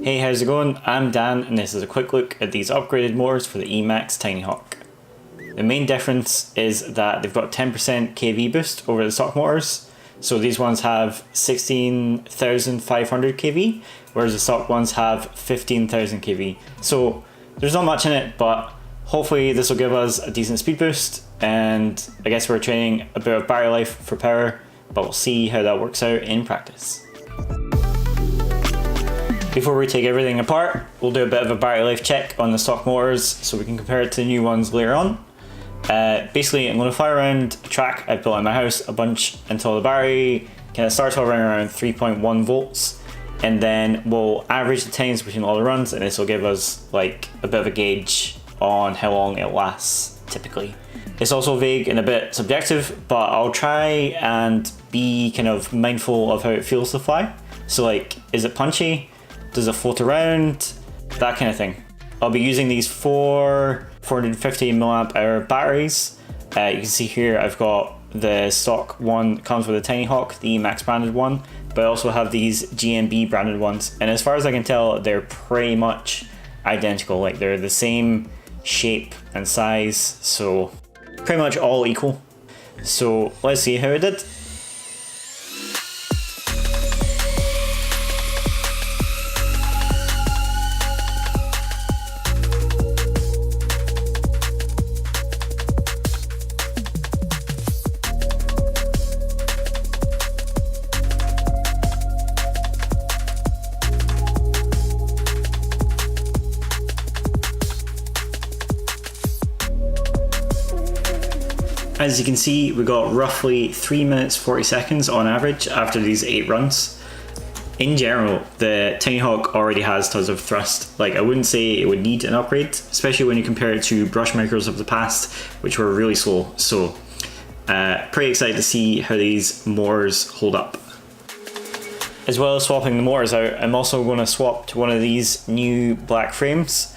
Hey, how's it going? I'm Dan and this is a quick look at these upgraded motors for the EMAX Tinyhawk. The main difference is that they've got 10% kV boost over the stock motors. So these ones have 16,500 kV, whereas the stock ones have 15,000 kV. So there's not much in it, but hopefully this will give us a decent speed boost, and I guess we're training a bit of battery life for power, but we'll see how that works out in practice. Before we take everything apart, we'll do a bit of a battery life check on the stock motors so we can compare it to the new ones later on. Basically, I'm going to fly around a track I've built in my house a bunch until the battery kind of starts hovering around 3.1 volts, and then we'll average the times between all the runs, and this will give us like a bit of a gauge on how long it lasts typically. It's also vague and a bit subjective, but I'll try and be kind of mindful of how it feels to fly. So like, is it punchy? Does it float around? That kind of thing. I'll be using these 450 milliamp hour batteries. You can see here I've got the stock one, comes with the Tinyhawk, the EMAX branded one, but I also have these GMB branded ones. And as far as I can tell, they're pretty much identical. Like, they're the same shape and size, so pretty much all equal. So let's see how it did. As you can see, we got roughly 3 minutes 40 seconds on average after these 8 runs. In general, the Tinyhawk already has tons of thrust. Like, I wouldn't say it would need an upgrade, especially when you compare it to brush micros of the past, which were really slow. So, pretty excited to see how these motors hold up. As well as swapping the motors out, I'm also going to swap to one of these new black frames.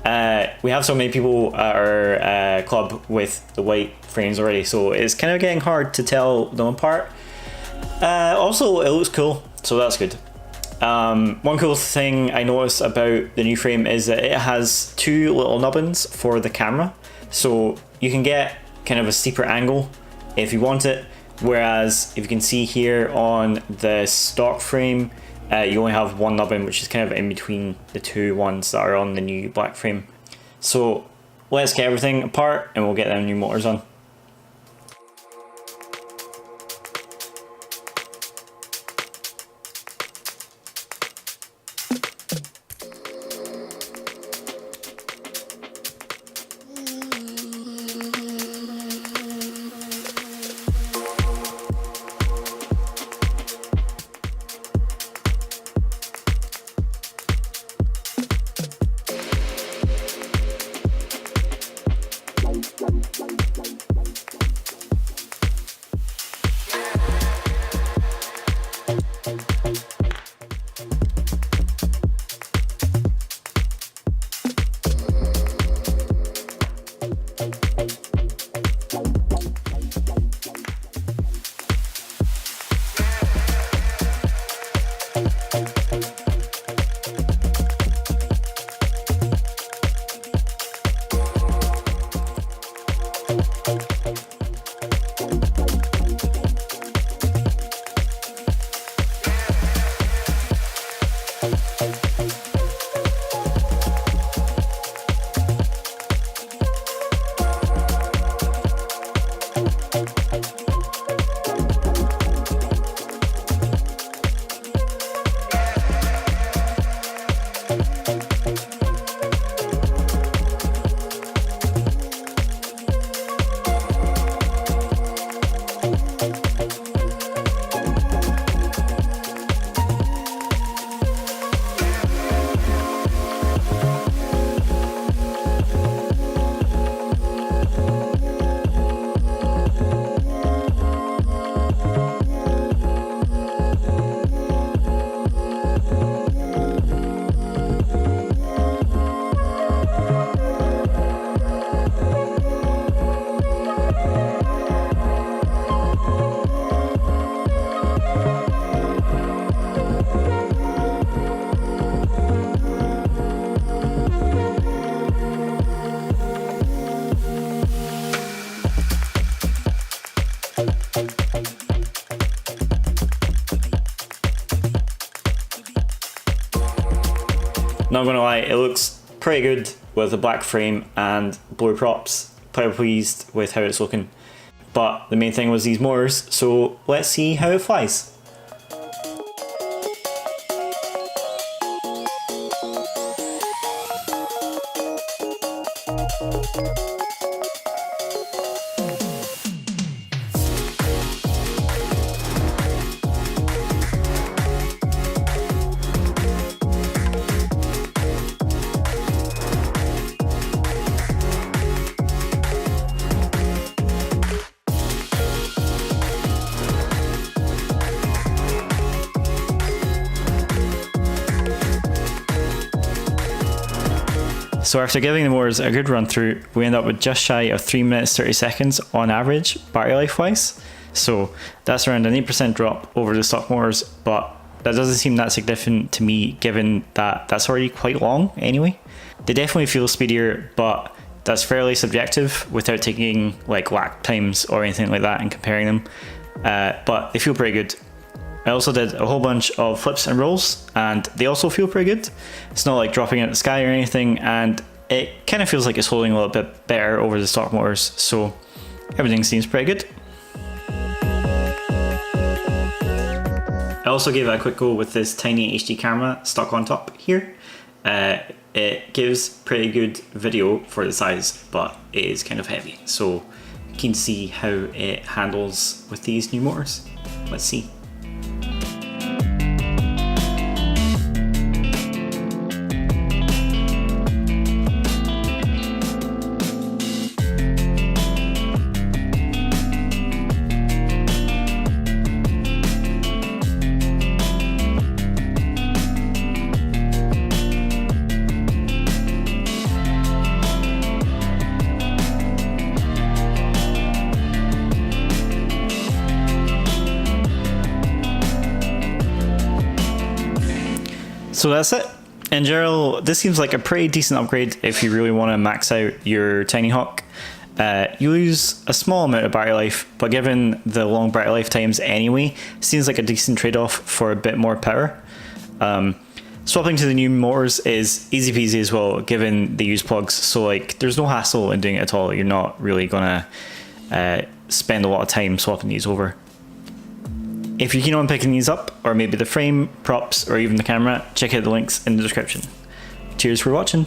We have so many people at our club with the white frames already, so it's kind of getting hard to tell them apart. Also, it looks cool, so that's good. One cool thing I noticed about the new frame is that it has 2 little nubbins for the camera, so you can get kind of a steeper angle if you want it, whereas if you can see here on the stock frame, you only have 1 nubbin, which is kind of in between the 2 ones that are on the new black frame. So let's get everything apart and we'll get them new motors on. Not gonna lie, it looks pretty good with the black frame and blue props. Quite pleased with how it's looking. But the main thing was these motors, so let's see how it flies. So after giving the motors a good run through, we end up with just shy of 3 minutes 30 seconds on average, battery life wise. So that's around an 8% drop over the stock motors, but that doesn't seem that significant to me given that that's already quite long anyway. They definitely feel speedier, but that's fairly subjective without taking like lap times or anything like that and comparing them. But they feel pretty good. I also did a whole bunch of flips and rolls, and they also feel pretty good. It's not like dropping out of the sky or anything, and it kind of feels like it's holding a little bit better over the stock motors, so everything seems pretty good. I also gave it a quick go with this tiny HD camera stuck on top here. It gives pretty good video for the size, but it is kind of heavy, so keen to see how it handles with these new motors. Let's see. So that's it. In general, this seems like a pretty decent upgrade if you really want to max out your Tinyhawk. You lose a small amount of battery life, but given the long battery life times anyway, seems like a decent trade-off for a bit more power. Swapping to the new motors is easy peasy as well, given they use plugs, so like there's no hassle in doing it at all. You're not really gonna spend a lot of time swapping these over. If you're keen on picking these up, or maybe the frame, props, or even the camera, check out the links in the description. Cheers for watching.